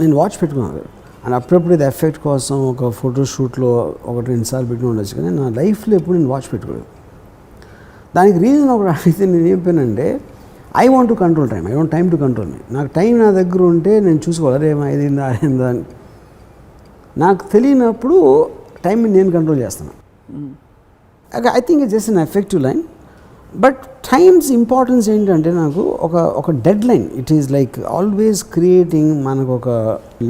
నేను వాచ్ పెట్టుకున్నాను అండ్ అప్పుడప్పుడు ఇది ఎఫెక్ట్ కోసం ఒక ఫోటోషూట్లో 1-2 సార్లు పెట్టుకుని ఉండొచ్చు, కానీ నా లైఫ్లో ఎప్పుడు నేను వాచ్ పెట్టుకోలేదు. దానికి రీజన్ ఒకటి అడిగితే నేను ఏం చెప్పానంటే, I want to control time, I want time to control me. నాకు టైం నా దగ్గర ఉంటే నేను చూసుకోవాలి, అరేమో అయిందా అయిందా అని. నాకు తెలియనప్పుడు టైంని నేను కంట్రోల్ చేస్తాను. I think it's just an effective line. But times importance ఏంటంటే నాకు ఒక dead line, it is like always creating మనకు ఒక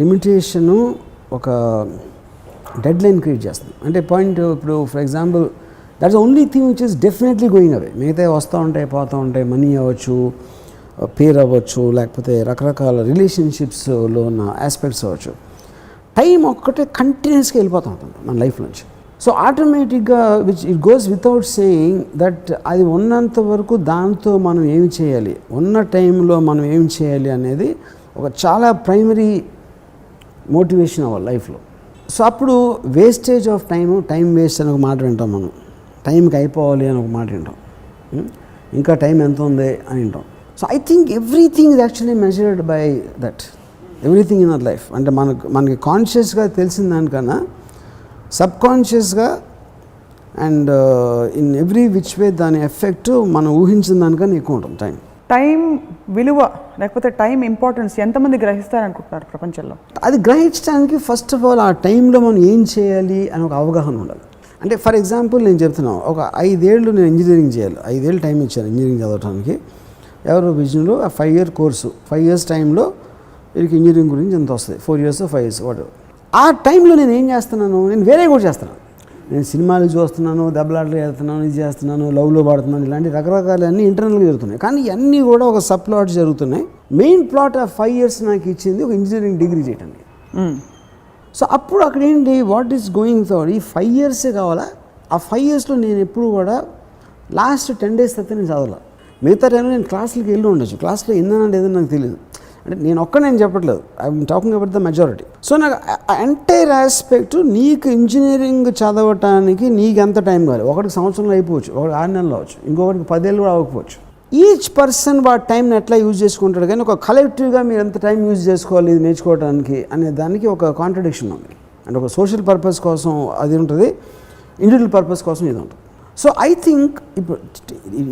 లిమిటేషను, ఒక డెడ్ లైన్ క్రియేట్ చేస్తుంది. అంటే పాయింట్ ఇప్పుడు for example that's only thing which is definitely going away. మిగతా వస్తూ ఉంటాయి పోతూ ఉంటాయి, మనీ అవ్వచ్చు, పేరు అవ్వచ్చు, లేకపోతే రకరకాల రిలేషన్షిప్స్లో ఉన్న ఆస్పెక్ట్స్ అవ్వచ్చు. టైం ఒక్కటే కంటిన్యూస్గా వెళ్ళిపోతూ ఉంటుంది మన లైఫ్ నుంచి. సో ఆటోమేటిక్గా it goes without saying that అది ఉన్నంత వరకు దాంతో మనం ఏమి చేయాలి, ఉన్న టైంలో మనం ఏం చేయాలి అనేది ఒక చాలా ప్రైమరీ మోటివేషన్ అవ్వాలి లైఫ్లో. సో అప్పుడు వేస్టేజ్ ఆఫ్ టైం వేస్ట్ అని ఒక మాట వింటాం మనం, టైంకి అయిపోవాలి అని ఒక మాట వింటాం, ఇంకా టైం ఎంత ఉంది అని వింటాం. So I think everything is actually measured by that, everything in our life. అంటే మనకి కాన్షియస్గా తెలిసిన దానికన్నా సబ్కాన్షియస్గా and in every which way దాని ఎఫెక్ట్ మనం ఊహించిన దానికన్నా ఎక్కువ ఉంటుంది. టైం విలువ లేకపోతే టైం ఇంపార్టెన్స్ ఎంతమంది గ్రహిస్తారనుకుంటున్నారు ప్రపంచంలో? అది గ్రహించడానికి ఫస్ట్ ఆఫ్ ఆల్ ఆ టైంలో మనం ఏం చేయాలి అని ఒక అవగాహన ఉండాలి. అంటే ఫర్ ఎగ్జాంపుల్ నేను చెప్తున్నాను, ఒక 5 ఏళ్ళు నేను ఇంజనీరింగ్ చేయాలి, 5 ఏళ్ళు టైం ఇచ్చాను ఇంజనీరింగ్ చదవడానికి. ఎవరో విజన్లో ఆ 5 year కోర్సు, 5 years టైంలో వీరికి ఇంజనీరింగ్ గురించి ఎంత వస్తుంది, 4 years 5 years వాడు. ఆ టైంలో నేను ఏం చేస్తున్నాను, నేను వేరే కూడా చేస్తున్నాను. నేను సినిమాలు చూస్తున్నాను, దెబ్బలాటలు చేస్తున్నాను, ఇది చేస్తున్నాను, లవ్లో పడుతున్నాను, ఇలాంటి రకరకాల అన్నీ ఇంటర్నల్గా జరుగుతున్నాయి. కానీ ఇవన్నీ కూడా ఒక సబ్ ప్లాట్ జరుగుతున్నాయి. మెయిన్ ప్లాట్ ఆ 5 years నాకు ఇచ్చింది ఒక ఇంజనీరింగ్ డిగ్రీ చేయడానికి. సో అప్పుడు అక్కడ ఏంటి, వాట్ ఈస్ గోయింగ్ ఫార్వర్డ్, ఈ 5 years కావాలా? ఆ 5 yearsలో నేను ఎప్పుడు కూడా లాస్ట్ 10 days తప్ప నేను చదవాలి. మిగతా టైంలో నేను క్లాసులకి వెళ్ళి ఉండొచ్చు, క్లాస్లో ఏందన్నా లేదని నాకు తెలియదు. అంటే నేను చెప్పట్లేదు, I'm talking about the majority. So నాకు ఎంటైర్ ఆస్పెక్ట్, నీకు ఇంజనీరింగ్ చదవటానికి నీకు ఎంత టైం కావాలి, ఒకటికి సంవత్సరంలో అయిపోవచ్చు, ఒకటి 6 నెలలు అవ్వచ్చు, ఇంకొకటికి 10 ఏళ్ళు కూడా అవ్వకపోవచ్చు. ఈచ్ పర్సన్ వాటి టైంని ఎట్లా యూజ్ చేసుకుంటాడు, కానీ ఒక కలెక్టివ్గా మీరు ఎంత టైం యూజ్ చేసుకోవాలి ఇది నేర్చుకోవడానికి అనే దానికి ఒక కాంట్రడిక్షన్ ఉంది. అంటే ఒక సోషల్ పర్పస్ కోసం అది ఉంటుంది, ఇండివిజువల్ పర్పస్ కోసం ఇది ఉంటుంది. సో ఐ థింక్ ఇప్పుడు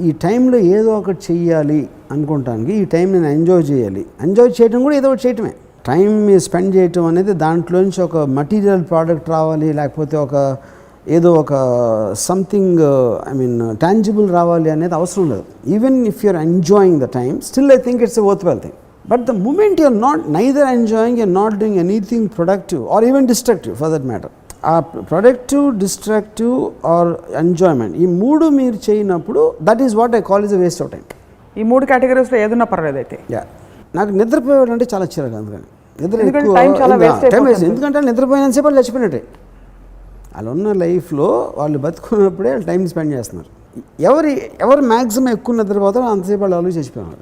ఈ టైంలో ఏదో ఒకటి చెయ్యాలి అనుకోవటానికి, ఈ టైం నేను ఎంజాయ్ చేయాలి, ఎంజాయ్ చేయడం కూడా ఏదో ఒకటి చేయటమే. టైం స్పెండ్ చేయటం అనేది దాంట్లోంచి ఒక మటీరియల్ ప్రోడక్ట్ రావాలి, లేకపోతే ఒక సంథింగ్ టాంజిబుల్ రావాలి అనేది అవసరం లేదు. Even if you're enjoying the time, still I think it's a worthwhile thing. But the moment you're not neither enjoying, you're not doing anything productive or even destructive for that matter. ఆ productive, destructive or enjoyment, ఈ 3 మీరు చేయనప్పుడు that is what I call is a waste of time. ఈ 3 కేటగిరీస్లో ఏదన్నా పర్లేదు అయితే. నాకు నిద్రపోయాడు అంటే చాలా చిరాకు, అందుకని ఎందుకంటే నిద్రపోయినంతసేపు చచ్చిపోయినట్టే. వాళ్ళు ఉన్న లైఫ్లో వాళ్ళు బతుకున్నప్పుడే వాళ్ళు టైం స్పెండ్ చేస్తున్నారు. ఎవరు మ్యాక్సిమం ఎక్కువ నిద్రపోతారో అంతసేపు వాళ్ళు చచ్చిపోయినారు.